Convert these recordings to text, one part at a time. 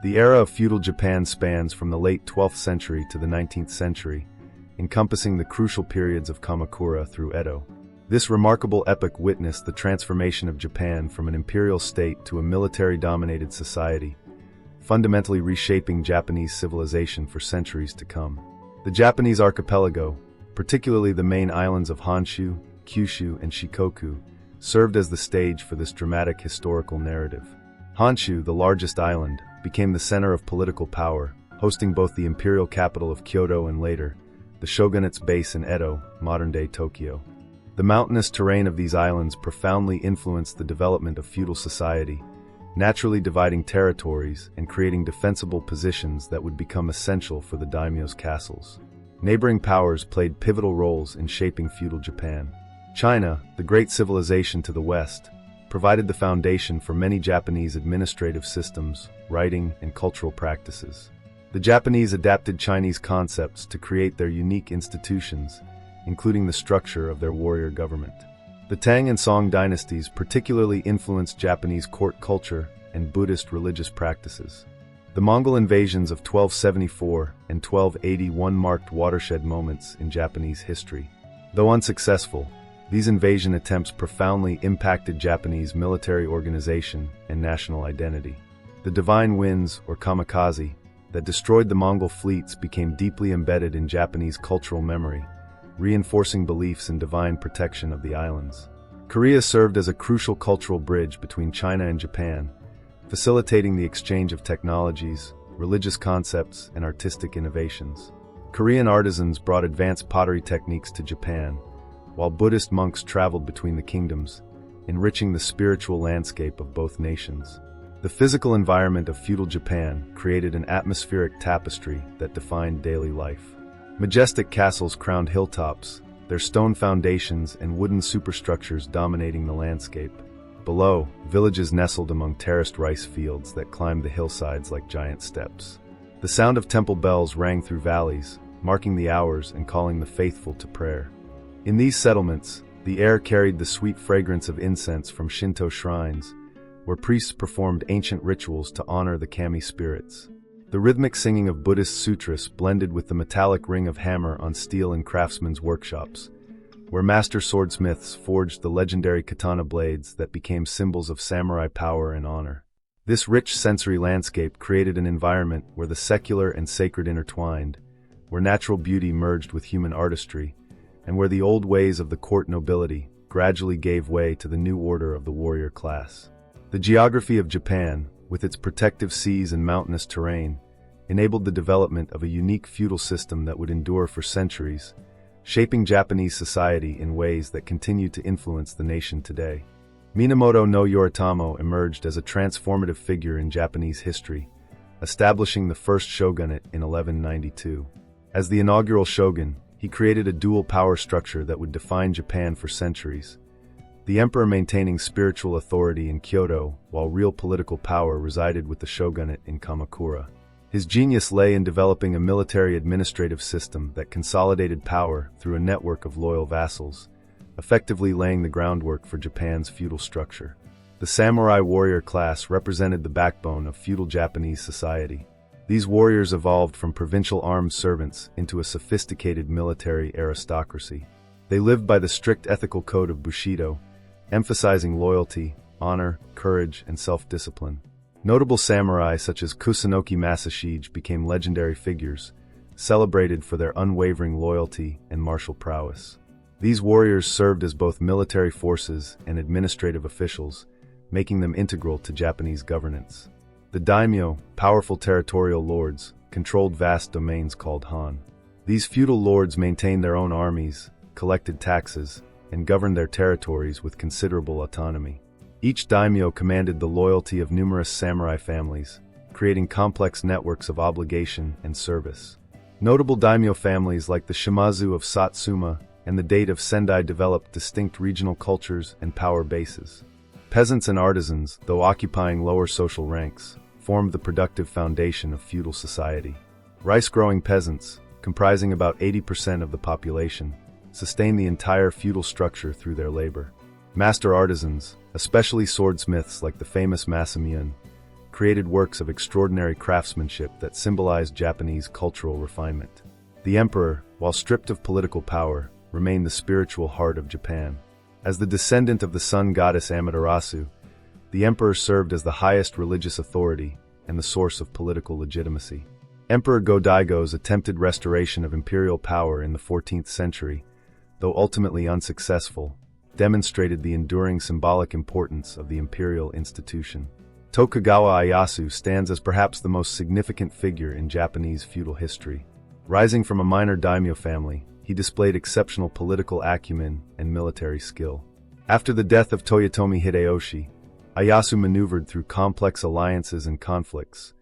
The era of feudal Japan spans from the late 12th century to the 19th century, encompassing the crucial periods of Kamakura through Edo. This remarkable epoch witnessed the transformation of Japan from an imperial state to a military-dominated society, fundamentally reshaping Japanese civilization for centuries to come. The Japanese archipelago, particularly the main islands of Honshu, Kyushu, and Shikoku, served as the stage for this dramatic historical narrative. Honshu, the largest island, became the center of political power, hosting both the imperial capital of Kyoto and later, the shogunate's base in Edo, modern-day Tokyo. The mountainous terrain of these islands profoundly influenced the development of feudal society, naturally dividing territories and creating defensible positions that would become essential for the daimyo's castles. Neighboring powers played pivotal roles in shaping feudal Japan. China, the great civilization to the west, provided the foundation for many Japanese administrative systems, writing, and cultural practices. The Japanese adapted Chinese concepts to create their unique institutions, including the structure of their warrior government. The Tang and Song dynasties particularly influenced Japanese court culture and Buddhist religious practices. The Mongol invasions of 1274 and 1281 marked watershed moments in Japanese history. Though unsuccessful, these invasion attempts profoundly impacted Japanese military organization and national identity. The divine winds, or kamikaze, that destroyed the Mongol fleets became deeply embedded in Japanese cultural memory, reinforcing beliefs in divine protection of the islands. Korea served as a crucial cultural bridge between China and Japan, facilitating the exchange of technologies, religious concepts, and artistic innovations. Korean artisans brought advanced pottery techniques to Japan, while Buddhist monks traveled between the kingdoms, enriching the spiritual landscape of both nations. The physical environment of feudal Japan created an atmospheric tapestry that defined daily life. Majestic castles crowned hilltops, their stone foundations and wooden superstructures dominating the landscape. Below, villages nestled among terraced rice fields that climbed the hillsides like giant steps. The sound of temple bells rang through valleys, marking the hours and calling the faithful to prayer. In these settlements, the air carried the sweet fragrance of incense from Shinto shrines, where priests performed ancient rituals to honor the kami spirits. The rhythmic singing of Buddhist sutras blended with the metallic ring of hammer on steel in craftsmen's workshops, where master swordsmiths forged the legendary katana blades that became symbols of samurai power and honor. This rich sensory landscape created an environment where the secular and sacred intertwined, where natural beauty merged with human artistry, and where the old ways of the court nobility gradually gave way to the new order of the warrior class. The geography of Japan, with its protective seas and mountainous terrain, enabled the development of a unique feudal system that would endure for centuries, shaping Japanese society in ways that continue to influence the nation today. Minamoto no Yoritomo emerged as a transformative figure in Japanese history, establishing the first shogunate in 1192. As the inaugural shogun, he created a dual power structure that would define Japan for centuries, the emperor maintaining spiritual authority in Kyoto, while real political power resided with the shogunate in Kamakura. His genius lay in developing a military administrative system that consolidated power through a network of loyal vassals, effectively laying the groundwork for Japan's feudal structure. The samurai warrior class represented the backbone of feudal Japanese society. These warriors evolved from provincial armed servants into a sophisticated military aristocracy. They lived by the strict ethical code of Bushido, emphasizing loyalty, honor, courage, and self-discipline. Notable samurai such as Kusunoki Masashige became legendary figures, celebrated for their unwavering loyalty and martial prowess. These warriors served as both military forces and administrative officials, making them integral to Japanese governance. The daimyo, powerful territorial lords, controlled vast domains called han. These feudal lords maintained their own armies, collected taxes, and governed their territories with considerable autonomy. Each daimyo commanded the loyalty of numerous samurai families, creating complex networks of obligation and service. Notable daimyo families like the Shimazu of Satsuma and the Date of Sendai developed distinct regional cultures and power bases. Peasants and artisans, though occupying lower social ranks, formed the productive foundation of feudal society. Rice-growing peasants, comprising about 80% of the population, sustained the entire feudal structure through their labor. Master artisans, especially swordsmiths like the famous Masamune, created works of extraordinary craftsmanship that symbolized Japanese cultural refinement. The emperor, while stripped of political power, remained the spiritual heart of Japan. As the descendant of the sun goddess Amaterasu, the emperor served as the highest religious authority and the source of political legitimacy. Emperor Go-Daigo's attempted restoration of imperial power in the 14th century, though ultimately unsuccessful, demonstrated the enduring symbolic importance of the imperial institution. Tokugawa Ieyasu stands as perhaps the most significant figure in Japanese feudal history. Rising from a minor daimyo family, he displayed exceptional political acumen and military skill. After the death of Toyotomi Hideyoshi, Ieyasu maneuvered through complex alliances and conflicts,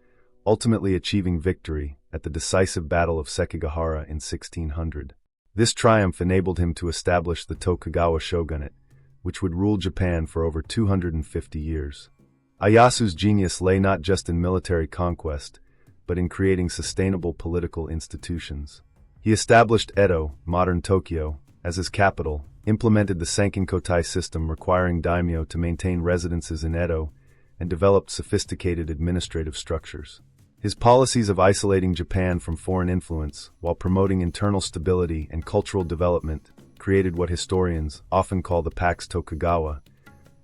ultimately achieving victory at the decisive Battle of Sekigahara in 1600. This triumph enabled him to establish the Tokugawa shogunate, which would rule Japan for over 250 years. Ieyasu's genius lay not just in military conquest, but in creating sustainable political institutions. He established Edo, modern Tokyo, as his capital, implemented the Sankenkotai system requiring daimyo to maintain residences in Edo, and developed sophisticated administrative structures. His policies of isolating Japan from foreign influence, while promoting internal stability and cultural development, created what historians often call the Pax Tokugawa,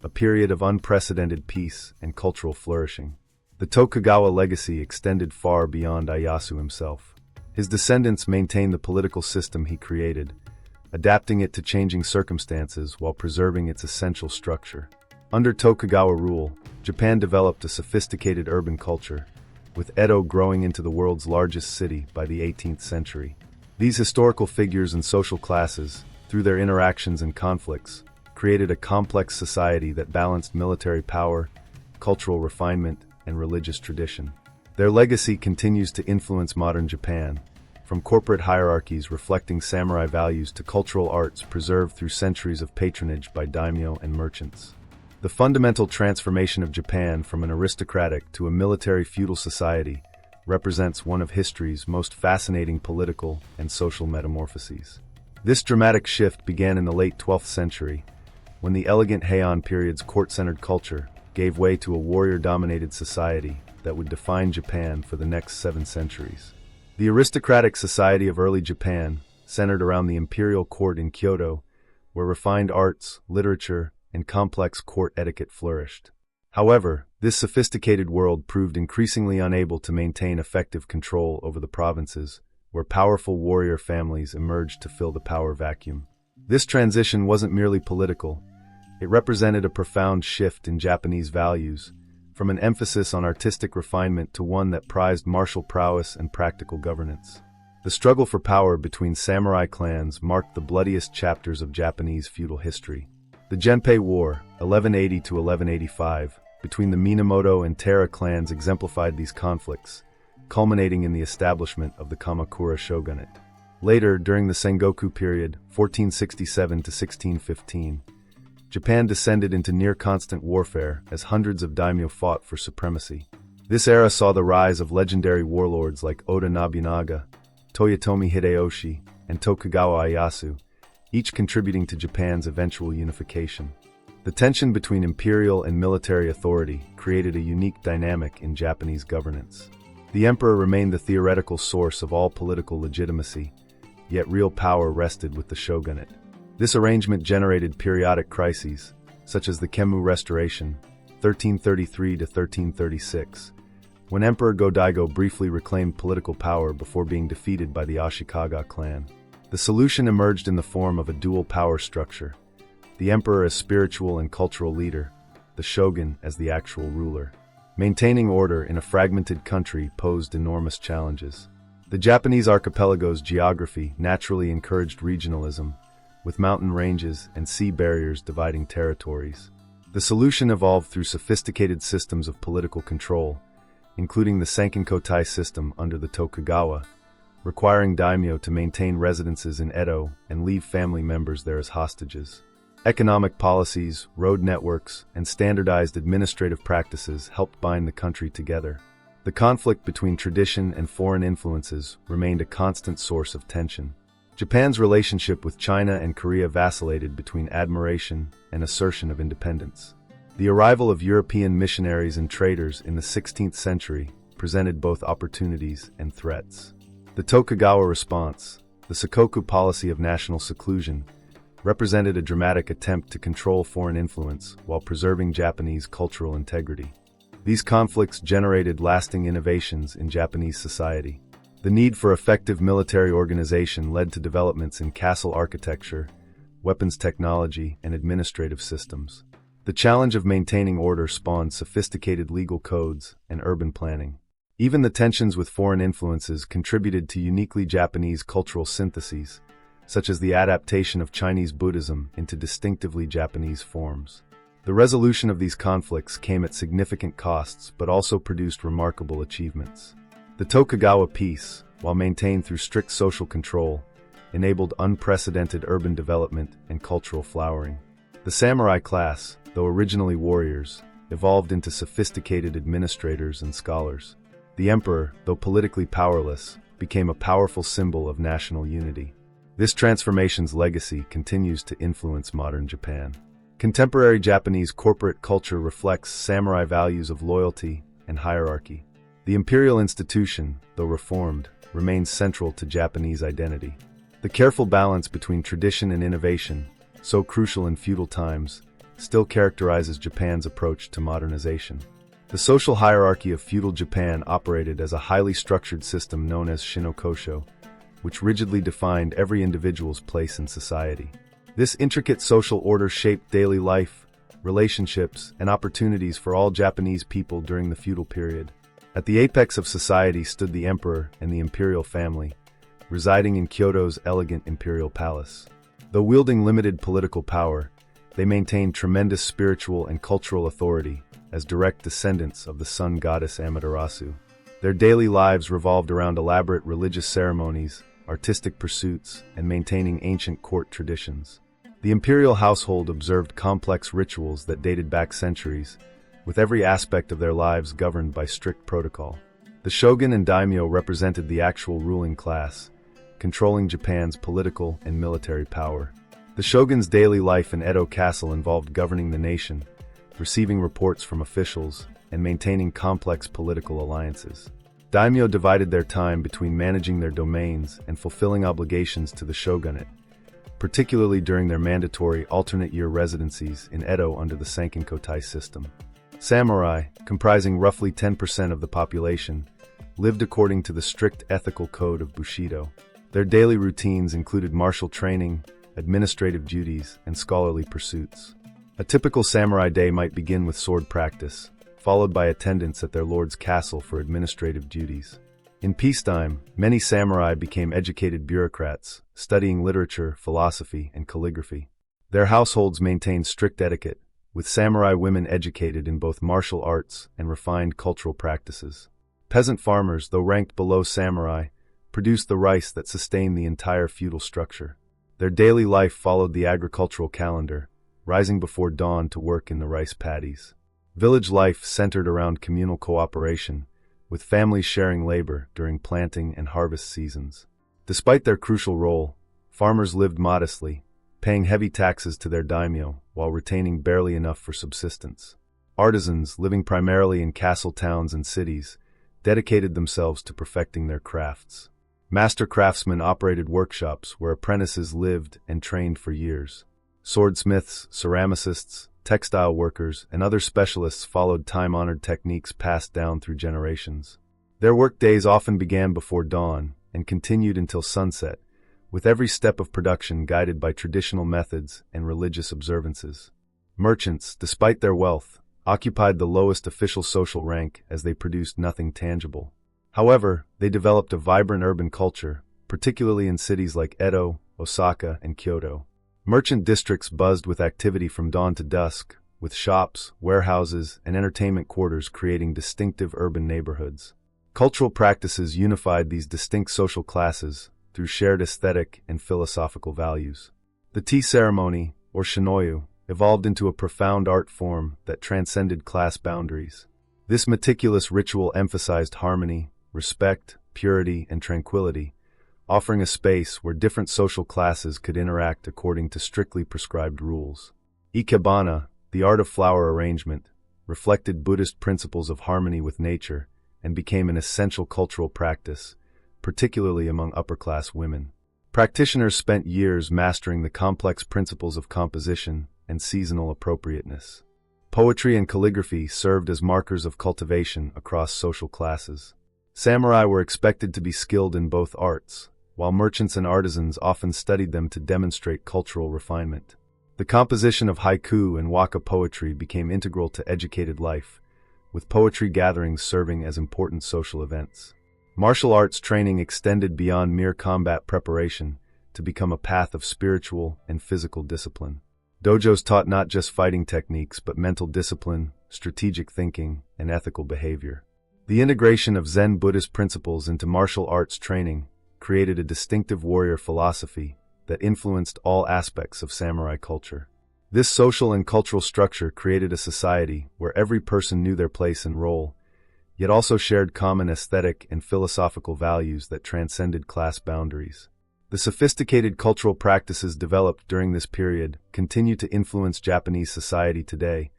a period of unprecedented peace and cultural flourishing. The Tokugawa legacy extended far beyond Ieyasu himself. His descendants maintained the political system he created, adapting it to changing circumstances while preserving its essential structure. Under Tokugawa rule, Japan developed a sophisticated urban culture, with Edo growing into the world's largest city by the 18th century. These historical figures and social classes, through their interactions and conflicts, created a complex society that balanced military power, cultural refinement, and religious tradition. Their legacy continues to influence modern Japan, from corporate hierarchies reflecting samurai values to cultural arts preserved through centuries of patronage by daimyo and merchants. The fundamental transformation of Japan from an aristocratic to a military feudal society represents one of history's most fascinating political and social metamorphoses. This dramatic shift began in the late 12th century, when the elegant Heian period's court-centered culture gave way to a warrior-dominated society that would define Japan for the next 7 centuries. The aristocratic society of early Japan centered around the imperial court in Kyoto, where refined arts, literature, and complex court etiquette flourished. However, this sophisticated world proved increasingly unable to maintain effective control over the provinces, where powerful warrior families emerged to fill the power vacuum. This transition wasn't merely political. It represented a profound shift in Japanese values, from an emphasis on artistic refinement to one that prized martial prowess and practical governance. The struggle for power between samurai clans marked the bloodiest chapters of Japanese feudal history. The Genpei War, 1180 to 1185, between the Minamoto and Taira clans exemplified these conflicts, culminating in the establishment of the Kamakura shogunate. Later, during the Sengoku period, 1467 to 1615, Japan descended into near-constant warfare as hundreds of daimyo fought for supremacy. This era saw the rise of legendary warlords like Oda Nobunaga, Toyotomi Hideyoshi, and Tokugawa Ieyasu, each contributing to Japan's eventual unification. The tension between imperial and military authority created a unique dynamic in Japanese governance. The emperor remained the theoretical source of all political legitimacy, yet real power rested with the shogunate. This arrangement generated periodic crises, such as the Kemmu Restoration, 1333 to 1336, when Emperor Go-Daigo briefly reclaimed political power before being defeated by the Ashikaga clan. The solution emerged in the form of a dual power structure, the emperor as spiritual and cultural leader, the shogun as the actual ruler. Maintaining order in a fragmented country posed enormous challenges. The Japanese archipelago's geography naturally encouraged regionalism, with mountain ranges and sea barriers dividing territories. The solution evolved through sophisticated systems of political control, including the Sankenkotai system under the Tokugawa, requiring daimyo to maintain residences in Edo and leave family members there as hostages. Economic policies, road networks, and standardized administrative practices helped bind the country together. The conflict between tradition and foreign influences remained a constant source of tension. Japan's relationship with China and Korea vacillated between admiration and assertion of independence. The arrival of European missionaries and traders in the 16th century presented both opportunities and threats. The Tokugawa response, the Sakoku policy of national seclusion, represented a dramatic attempt to control foreign influence while preserving Japanese cultural integrity. These conflicts generated lasting innovations in Japanese society. The need for effective military organization led to developments in castle architecture, weapons technology, and administrative systems. The challenge of maintaining order spawned sophisticated legal codes and urban planning. Even the tensions with foreign influences contributed to uniquely Japanese cultural syntheses, such as the adaptation of Chinese Buddhism into distinctively Japanese forms. The resolution of these conflicts came at significant costs but also produced remarkable achievements. The Tokugawa peace, while maintained through strict social control, enabled unprecedented urban development and cultural flowering. The samurai class, though originally warriors, evolved into sophisticated administrators and scholars. The emperor, though politically powerless, became a powerful symbol of national unity. This transformation's legacy continues to influence modern Japan. Contemporary Japanese corporate culture reflects samurai values of loyalty and hierarchy. The imperial institution, though reformed, remains central to Japanese identity. The careful balance between tradition and innovation, so crucial in feudal times, still characterizes Japan's approach to modernization. The social hierarchy of feudal Japan operated as a highly structured system known as shinokosho, which rigidly defined every individual's place in society. This intricate social order shaped daily life, relationships, and opportunities for all Japanese people during the feudal period. At the apex of society stood the emperor and the imperial family, residing in Kyoto's elegant imperial palace. Though wielding limited political power, they maintained tremendous spiritual and cultural authority as direct descendants of the sun goddess Amaterasu. Their daily lives revolved around elaborate religious ceremonies, artistic pursuits, and maintaining ancient court traditions. The imperial household observed complex rituals that dated back centuries, with every aspect of their lives governed by strict protocol. The shogun and daimyo represented the actual ruling class, controlling Japan's political and military power. The shogun's daily life in Edo Castle involved governing the nation, receiving reports from officials, and maintaining complex political alliances. Daimyo divided their time between managing their domains and fulfilling obligations to the shogunate, particularly during their mandatory alternate-year residencies in Edo under the Sankenkotai system. Samurai, comprising roughly 10% of the population, lived according to the strict ethical code of Bushido. Their daily routines included martial training, administrative duties, and scholarly pursuits. A typical samurai day might begin with sword practice, followed by attendance at their lord's castle for administrative duties. In peacetime, many samurai became educated bureaucrats, studying literature, philosophy, and calligraphy. Their households maintained strict etiquette, with samurai women educated in both martial arts and refined cultural practices. Peasant farmers, though ranked below samurai, produced the rice that sustained the entire feudal structure. Their daily life followed the agricultural calendar, rising before dawn to work in the rice paddies. Village life centered around communal cooperation, with families sharing labor during planting and harvest seasons. Despite their crucial role, farmers lived modestly, paying heavy taxes to their daimyo while retaining barely enough for subsistence. Artisans, living primarily in castle towns and cities, dedicated themselves to perfecting their crafts. Master craftsmen operated workshops where apprentices lived and trained for years. Swordsmiths, ceramicists, textile workers, and other specialists followed time-honored techniques passed down through generations. Their workdays often began before dawn and continued until sunset, with every step of production guided by traditional methods and religious observances. Merchants, despite their wealth, occupied the lowest official social rank as they produced nothing tangible. However, they developed a vibrant urban culture, particularly in cities like Edo, Osaka, and Kyoto. Merchant districts buzzed with activity from dawn to dusk, with shops, warehouses, and entertainment quarters creating distinctive urban neighborhoods. Cultural practices unified these distinct social classes through shared aesthetic and philosophical values. The tea ceremony, or shinoyu, evolved into a profound art form that transcended class boundaries. This meticulous ritual emphasized harmony, respect, purity, and tranquility, offering a space where different social classes could interact according to strictly prescribed rules. Ikebana, the art of flower arrangement, reflected Buddhist principles of harmony with nature and became an essential cultural practice, particularly among upper-class women. Practitioners spent years mastering the complex principles of composition and seasonal appropriateness. Poetry and calligraphy served as markers of cultivation across social classes. Samurai were expected to be skilled in both arts, while merchants and artisans often studied them to demonstrate cultural refinement. The composition of haiku and waka poetry became integral to educated life, with poetry gatherings serving as important social events. Martial arts training extended beyond mere combat preparation to become a path of spiritual and physical discipline. Dojos taught not just fighting techniques but mental discipline, strategic thinking, and ethical behavior. The integration of Zen Buddhist principles into martial arts training created a distinctive warrior philosophy that influenced all aspects of samurai culture. This social and cultural structure created a society where every person knew their place and role, yet also shared common aesthetic and philosophical values that transcended class boundaries. The sophisticated cultural practices developed during this period continue to influence Japanese society today,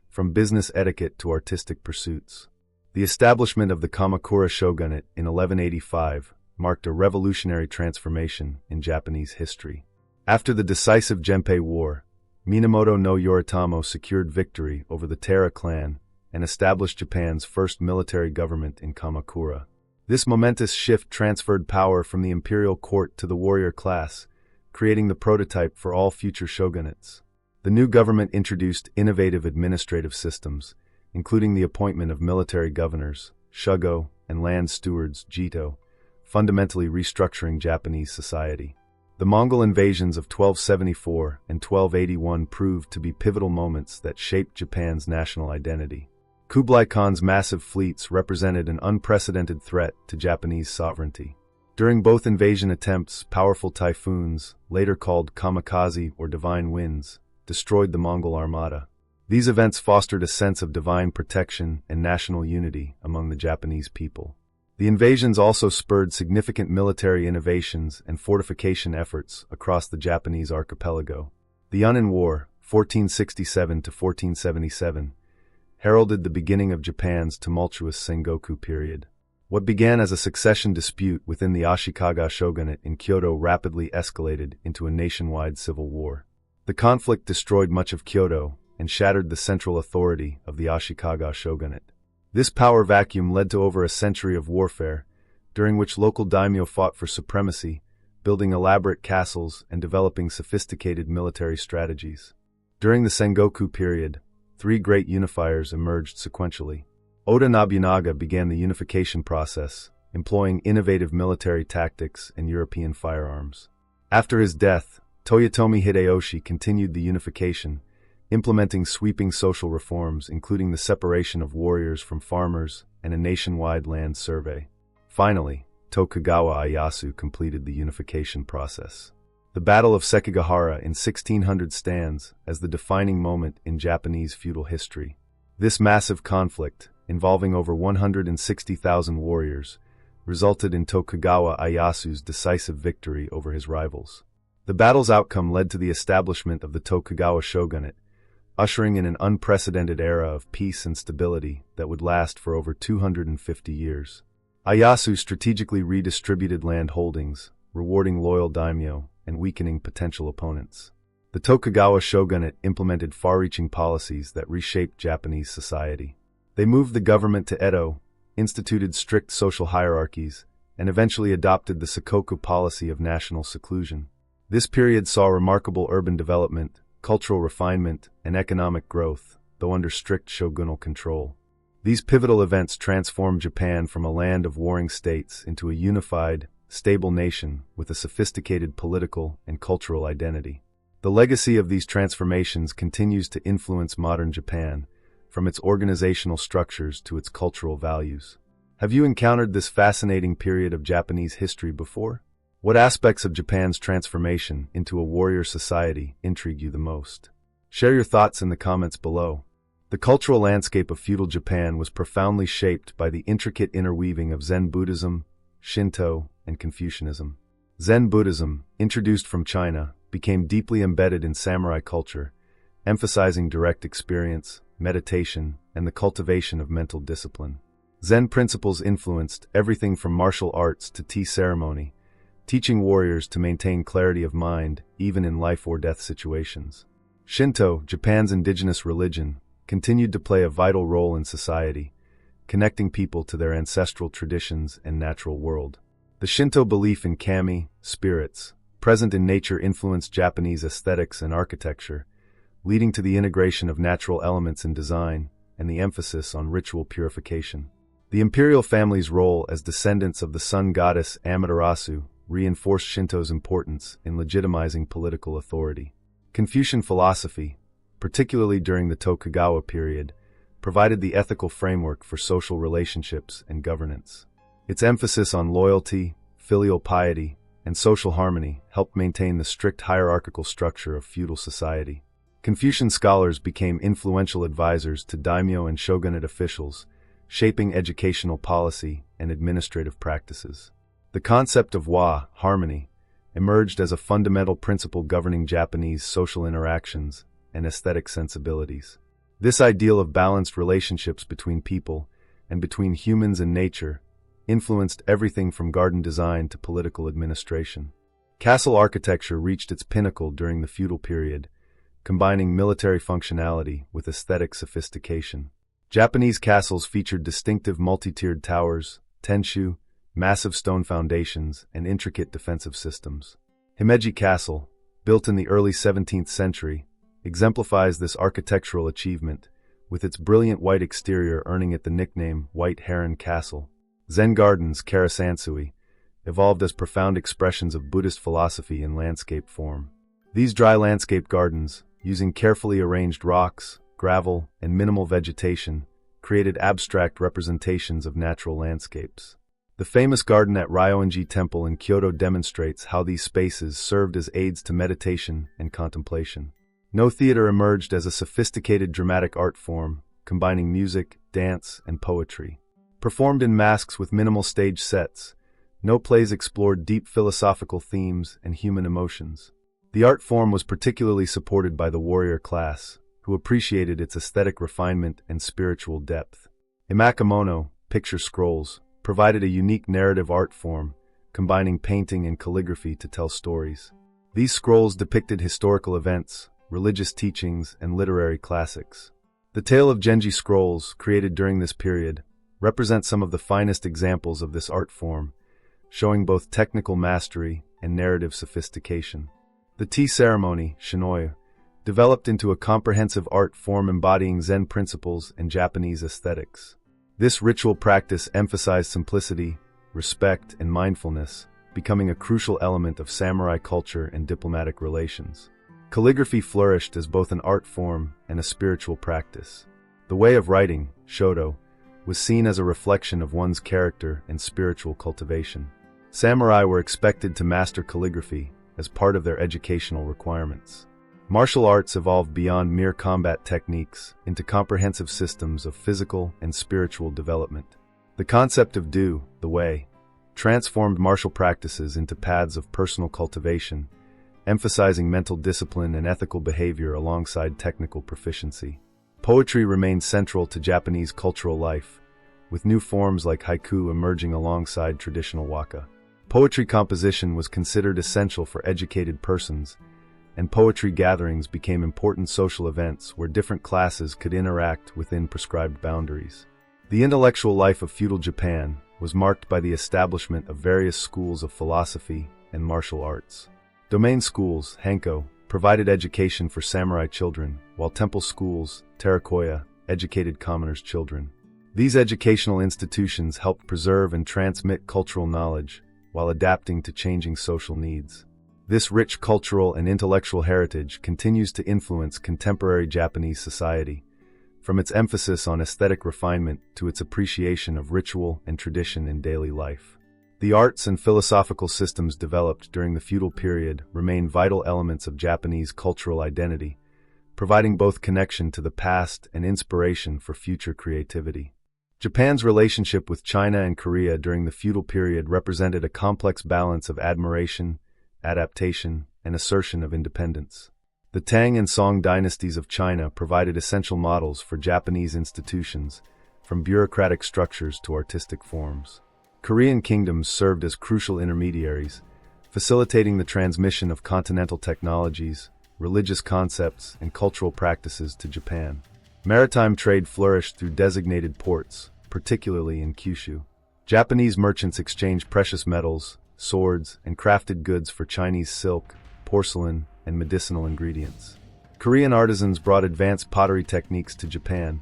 from business etiquette to artistic pursuits. The establishment of the Kamakura shogunate in 1185 marked a revolutionary transformation in Japanese history. After the decisive Genpei War, Minamoto no Yoritomo secured victory over the Taira clan and established Japan's first military government in Kamakura. This momentous shift transferred power from the imperial court to the warrior class, creating the prototype for all future shogunates. The new government introduced innovative administrative systems, including the appointment of military governors, shogo, and land stewards, jito, fundamentally restructuring Japanese society. The Mongol invasions of 1274 and 1281 proved to be pivotal moments that shaped Japan's national identity. Kublai Khan's massive fleets represented an unprecedented threat to Japanese sovereignty. During both invasion attempts, powerful typhoons, later called kamikaze or divine winds, destroyed the Mongol armada. These events fostered a sense of divine protection and national unity among the Japanese people. The invasions also spurred significant military innovations and fortification efforts across the Japanese archipelago. The Yunnan War, 1467 to 1477, heralded the beginning of Japan's tumultuous Sengoku period. What began as a succession dispute within the Ashikaga shogunate in Kyoto rapidly escalated into a nationwide civil war. The conflict destroyed much of Kyoto and shattered the central authority of the Ashikaga shogunate. This power vacuum led to over a century of warfare, during which local daimyo fought for supremacy, building elaborate castles and developing sophisticated military strategies. During the Sengoku period, three great unifiers emerged sequentially. Oda Nobunaga began the unification process, employing innovative military tactics and European firearms. After his death, Toyotomi Hideyoshi continued the unification, implementing sweeping social reforms including the separation of warriors from farmers and a nationwide land survey. Finally, Tokugawa Ieyasu completed the unification process. The Battle of Sekigahara in 1600 stands as the defining moment in Japanese feudal history. This massive conflict, involving over 160,000 warriors, resulted in Tokugawa Ieyasu's decisive victory over his rivals. The battle's outcome led to the establishment of the Tokugawa shogunate, ushering in an unprecedented era of peace and stability that would last for over 250 years. Ieyasu strategically redistributed land holdings, rewarding loyal daimyo and weakening potential opponents. The Tokugawa shogunate implemented far-reaching policies that reshaped Japanese society. They moved the government to Edo, instituted strict social hierarchies, and eventually adopted the Sakoku policy of national seclusion. This period saw remarkable urban development, cultural refinement, and economic growth, though under strict shogunal control. These pivotal events transformed Japan from a land of warring states into a unified, stable nation with a sophisticated political and cultural identity. The legacy of these transformations continues to influence modern Japan, from its organizational structures to its cultural values. Have you encountered this fascinating period of Japanese history before? What aspects of Japan's transformation into a warrior society intrigue you the most? Share your thoughts in the comments below. The cultural landscape of feudal Japan was profoundly shaped by the intricate interweaving of Zen Buddhism, Shinto, and Confucianism. Zen Buddhism, introduced from China, became deeply embedded in samurai culture, emphasizing direct experience, meditation, and the cultivation of mental discipline. Zen principles influenced everything from martial arts to tea ceremony, teaching warriors to maintain clarity of mind even in life-or-death situations. Shinto, Japan's indigenous religion, continued to play a vital role in society, connecting people to their ancestral traditions and natural world. The Shinto belief in kami, spirits, present in nature influenced Japanese aesthetics and architecture, leading to the integration of natural elements in design and the emphasis on ritual purification. The imperial family's role as descendants of the sun goddess Amaterasu reinforced Shinto's importance in legitimizing political authority. Confucian philosophy, particularly during the Tokugawa period, provided the ethical framework for social relationships and governance. Its emphasis on loyalty, filial piety, and social harmony helped maintain the strict hierarchical structure of feudal society. Confucian scholars became influential advisors to daimyo and shogunate officials, shaping educational policy and administrative practices. The concept of harmony, emerged as a fundamental principle governing Japanese social interactions and aesthetic sensibilities. This ideal of balanced relationships between people and between humans and nature influenced everything from garden design to political administration. Castle architecture reached its pinnacle during the feudal period, combining military functionality with aesthetic sophistication. Japanese castles featured distinctive multi-tiered towers, tenshu, massive stone foundations, and intricate defensive systems. Himeji Castle, built in the early 17th century, exemplifies this architectural achievement, with its brilliant white exterior earning it the nickname White Heron Castle. Zen gardens, Karasansui, evolved as profound expressions of Buddhist philosophy in landscape form. These dry landscape gardens, using carefully arranged rocks, gravel, and minimal vegetation, created abstract representations of natural landscapes. The famous garden at Ryoanji Temple in Kyoto demonstrates how these spaces served as aids to meditation and contemplation. No theater emerged as a sophisticated dramatic art form, combining music, dance, and poetry. Performed in masks with minimal stage sets, no plays explored deep philosophical themes and human emotions. The art form was particularly supported by the warrior class, who appreciated its aesthetic refinement and spiritual depth. Imakemono, picture scrolls, provided a unique narrative art form, combining painting and calligraphy to tell stories. These scrolls depicted historical events, religious teachings, and literary classics. The Tale of Genji scrolls, created during this period, represent some of the finest examples of this art form, showing both technical mastery and narrative sophistication. The tea ceremony, shinoi, developed into a comprehensive art form embodying Zen principles and Japanese aesthetics. This ritual practice emphasized simplicity, respect, and mindfulness, becoming a crucial element of samurai culture and diplomatic relations. Calligraphy flourished as both an art form and a spiritual practice. The way of writing, shodo, was seen as a reflection of one's character and spiritual cultivation. Samurai were expected to master calligraphy as part of their educational requirements. Martial arts evolved beyond mere combat techniques into comprehensive systems of physical and spiritual development. The concept of do, the way, transformed martial practices into paths of personal cultivation, emphasizing mental discipline and ethical behavior alongside technical proficiency. Poetry remained central to Japanese cultural life, with new forms like haiku emerging alongside traditional waka. Poetry composition was considered essential for educated persons, and poetry gatherings became important social events where different classes could interact within prescribed boundaries. The intellectual life of feudal Japan was marked by the establishment of various schools of philosophy and martial arts. Domain schools, Hanko, provided education for samurai children, while temple schools, Terakoya, educated commoners' children. These educational institutions helped preserve and transmit cultural knowledge while adapting to changing social needs. This rich cultural and intellectual heritage continues to influence contemporary Japanese society, from its emphasis on aesthetic refinement to its appreciation of ritual and tradition in daily life. The arts and philosophical systems developed during the feudal period remain vital elements of Japanese cultural identity, providing both connection to the past and inspiration for future creativity. Japan's relationship with China and Korea during the feudal period represented a complex balance of admiration, adaptation, and assertion of independence. The Tang and Song dynasties of China provided essential models for Japanese institutions, from bureaucratic structures to artistic forms. Korean kingdoms served as crucial intermediaries, facilitating the transmission of continental technologies, religious concepts, and cultural practices to Japan. Maritime trade flourished through designated ports, particularly in Kyushu. Japanese merchants exchanged precious metals, swords, and crafted goods for Chinese silk, porcelain, and medicinal ingredients. Korean artisans brought advanced pottery techniques to Japan,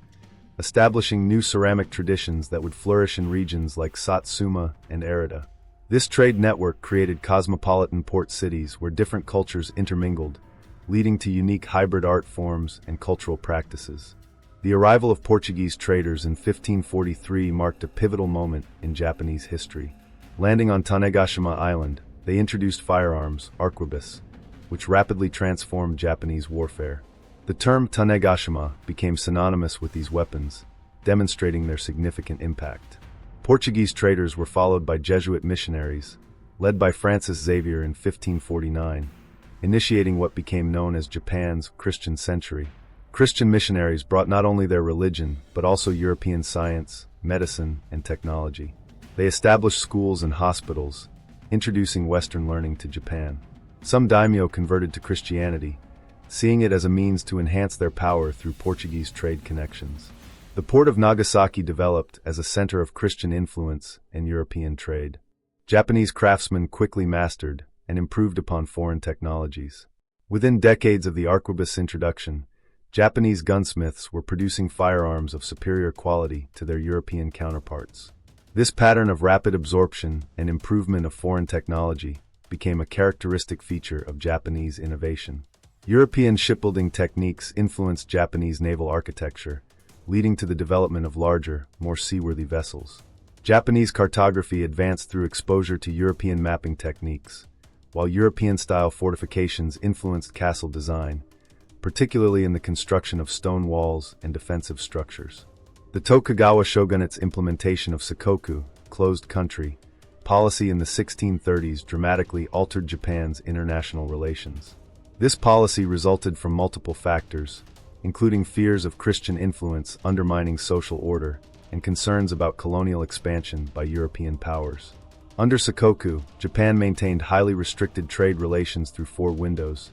establishing new ceramic traditions that would flourish in regions like Satsuma and Arita. This trade network created cosmopolitan port cities where different cultures intermingled, leading to unique hybrid art forms and cultural practices. The arrival of Portuguese traders in 1543 marked a pivotal moment in Japanese history. Landing on Tanegashima Island, they introduced firearms, arquebus, which rapidly transformed Japanese warfare. The term Tanegashima became synonymous with these weapons, demonstrating their significant impact. Portuguese traders were followed by Jesuit missionaries, led by Francis Xavier in 1549, initiating what became known as Japan's Christian century. Christian missionaries brought not only their religion, but also European science, medicine, and technology. They established schools and hospitals, introducing Western learning to Japan. Some daimyo converted to Christianity, seeing it as a means to enhance their power through Portuguese trade connections. The port of Nagasaki developed as a center of Christian influence and European trade. Japanese craftsmen quickly mastered and improved upon foreign technologies. Within decades of the arquebus introduction, Japanese gunsmiths were producing firearms of superior quality to their European counterparts. This pattern of rapid absorption and improvement of foreign technology became a characteristic feature of Japanese innovation. European shipbuilding techniques influenced Japanese naval architecture, leading to the development of larger, more seaworthy vessels. Japanese cartography advanced through exposure to European mapping techniques, while European-style fortifications influenced castle design, particularly in the construction of stone walls and defensive structures. The Tokugawa shogunate's implementation of sakoku, closed country, policy in the 1630s dramatically altered Japan's international relations. This policy resulted from multiple factors, including fears of Christian influence undermining social order and concerns about colonial expansion by European powers. Under sakoku, Japan maintained highly restricted trade relations through four windows: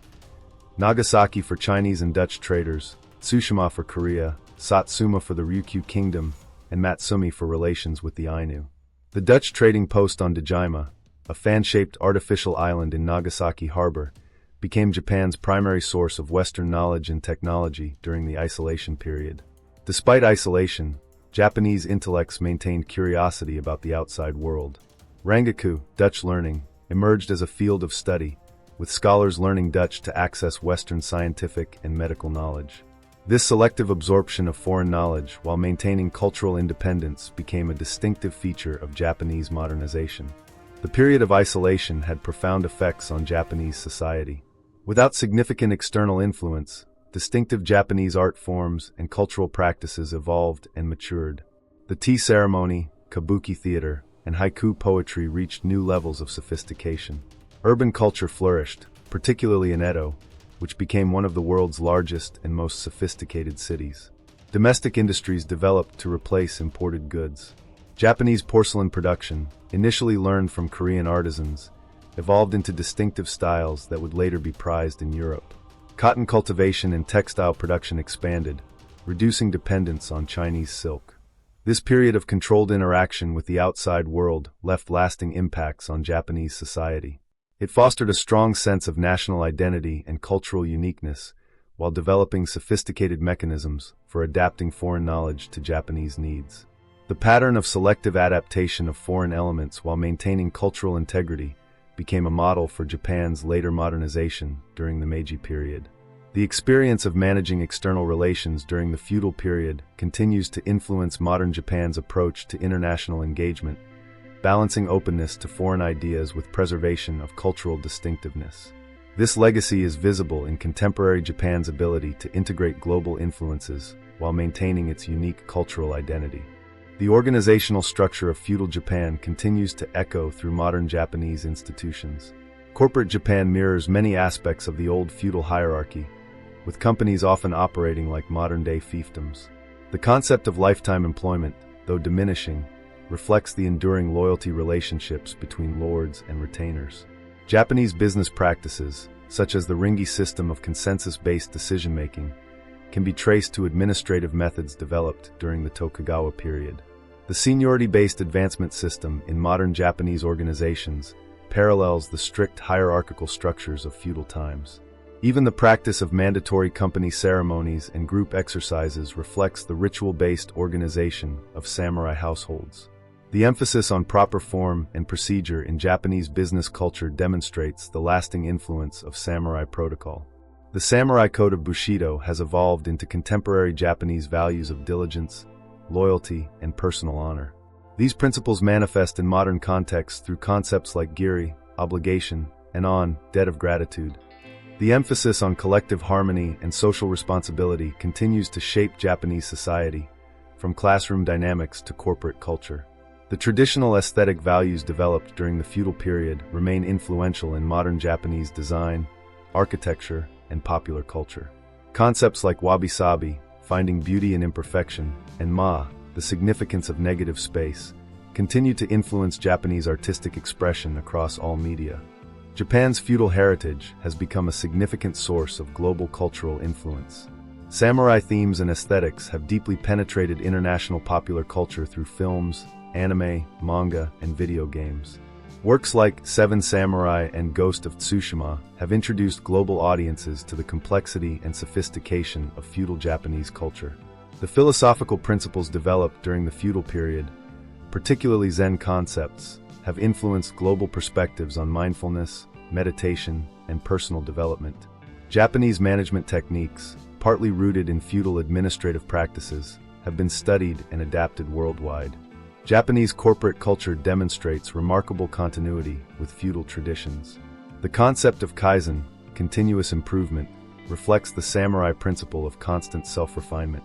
Nagasaki for Chinese and Dutch traders, Tsushima for Korea, Satsuma for the Ryukyu Kingdom, and Matsumi for relations with the Ainu. The Dutch trading post on Dejima, a fan-shaped artificial island in Nagasaki Harbor, became Japan's primary source of Western knowledge and technology during the isolation period. Despite isolation, Japanese intellects maintained curiosity about the outside world. Rangaku, Dutch learning, emerged as a field of study, with scholars learning Dutch to access Western scientific and medical knowledge. This selective absorption of foreign knowledge while maintaining cultural independence became a distinctive feature of Japanese modernization. The period of isolation had profound effects on Japanese society. Without significant external influence, distinctive Japanese art forms and cultural practices evolved and matured. The tea ceremony, kabuki theater, and haiku poetry reached new levels of sophistication. Urban culture flourished, particularly in Edo, which became one of the world's largest and most sophisticated cities. Domestic industries developed to replace imported goods. Japanese porcelain production, initially learned from Korean artisans, evolved into distinctive styles that would later be prized in Europe. Cotton cultivation and textile production expanded, reducing dependence on Chinese silk. This period of controlled interaction with the outside world left lasting impacts on Japanese society. It fostered a strong sense of national identity and cultural uniqueness, while developing sophisticated mechanisms for adapting foreign knowledge to Japanese needs. The pattern of selective adaptation of foreign elements while maintaining cultural integrity became a model for Japan's later modernization during the Meiji period. The experience of managing external relations during the feudal period continues to influence modern Japan's approach to international engagement, balancing openness to foreign ideas with preservation of cultural distinctiveness. This legacy is visible in contemporary Japan's ability to integrate global influences while maintaining its unique cultural identity. The organizational structure of feudal Japan continues to echo through modern Japanese institutions. Corporate Japan mirrors many aspects of the old feudal hierarchy, with companies often operating like modern-day fiefdoms. The concept of lifetime employment, though diminishing, reflects the enduring loyalty relationships between lords and retainers. Japanese business practices, such as the ringi system of consensus-based decision-making, can be traced to administrative methods developed during the Tokugawa period. The seniority-based advancement system in modern Japanese organizations parallels the strict hierarchical structures of feudal times. Even the practice of mandatory company ceremonies and group exercises reflects the ritual-based organization of samurai households. The emphasis on proper form and procedure in Japanese business culture demonstrates the lasting influence of samurai protocol. The samurai code of Bushido has evolved into contemporary Japanese values of diligence, loyalty, and personal honor. These principles manifest in modern contexts through concepts like giri, obligation, and debt of gratitude. The emphasis on collective harmony and social responsibility continues to shape Japanese society, from classroom dynamics to corporate culture. The traditional aesthetic values developed during the feudal period remain influential in modern Japanese design, architecture, and popular culture. Concepts like wabi-sabi, finding beauty in imperfection, and the significance of negative space, continue to influence Japanese artistic expression across all media. Japan's feudal heritage has become a significant source of global cultural influence. Samurai themes and aesthetics have deeply penetrated international popular culture through films, anime, manga, and video games. Works like Seven Samurai and Ghost of Tsushima have introduced global audiences to the complexity and sophistication of feudal Japanese culture. The philosophical principles developed during the feudal period, particularly Zen concepts, have influenced global perspectives on mindfulness, meditation, and personal development. Japanese management techniques, partly rooted in feudal administrative practices, have been studied and adapted worldwide. Japanese corporate culture demonstrates remarkable continuity with feudal traditions. The concept of kaizen, continuous improvement, reflects the samurai principle of constant self-refinement.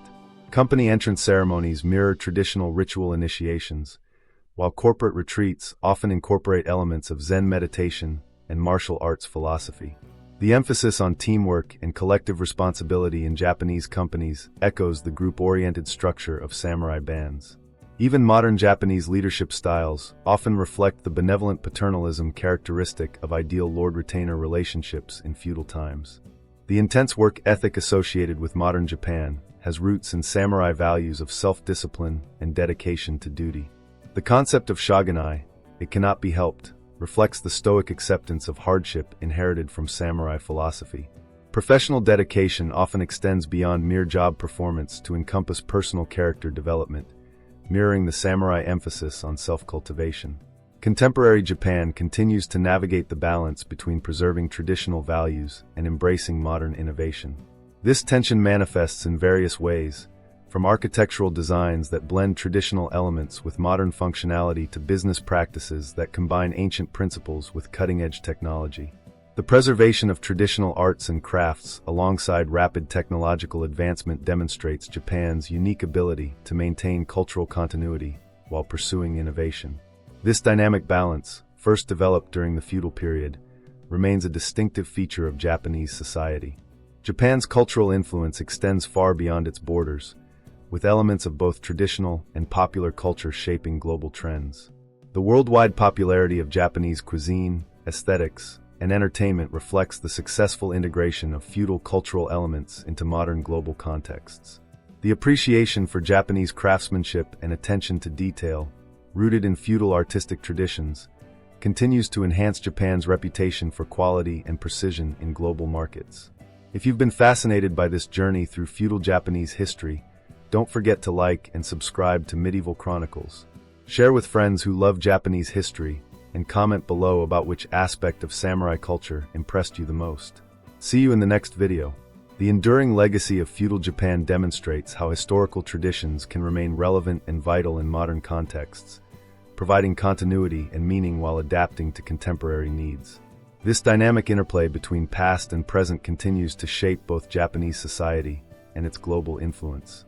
Company entrance ceremonies mirror traditional ritual initiations, while corporate retreats often incorporate elements of Zen meditation and martial arts philosophy. The emphasis on teamwork and collective responsibility in Japanese companies echoes the group-oriented structure of samurai bands. Even modern Japanese leadership styles often reflect the benevolent paternalism characteristic of ideal lord-retainer relationships in feudal times. The intense work ethic associated with modern Japan has roots in samurai values of self-discipline and dedication to duty. The concept of shogunate, it cannot be helped, reflects the stoic acceptance of hardship inherited from samurai philosophy. Professional dedication often extends beyond mere job performance to encompass personal character development, mirroring the samurai emphasis on self-cultivation. Contemporary Japan continues to navigate the balance between preserving traditional values and embracing modern innovation. This tension manifests in various ways, from architectural designs that blend traditional elements with modern functionality to business practices that combine ancient principles with cutting-edge technology. The preservation of traditional arts and crafts alongside rapid technological advancement demonstrates Japan's unique ability to maintain cultural continuity while pursuing innovation. This dynamic balance, first developed during the feudal period, remains a distinctive feature of Japanese society. Japan's cultural influence extends far beyond its borders, with elements of both traditional and popular culture shaping global trends. The worldwide popularity of Japanese cuisine, aesthetics, and entertainment reflects the successful integration of feudal cultural elements into modern global contexts. The appreciation for Japanese craftsmanship and attention to detail, rooted in feudal artistic traditions, continues to enhance Japan's reputation for quality and precision in global markets. If you've been fascinated by this journey through feudal Japanese history, don't forget to like and subscribe to Medieval Chronicles. Share with friends who love Japanese history, and comment below about which aspect of samurai culture impressed you the most. See you in the next video. The enduring legacy of feudal Japan demonstrates how historical traditions can remain relevant and vital in modern contexts, providing continuity and meaning while adapting to contemporary needs. This dynamic interplay between past and present continues to shape both Japanese society and its global influence.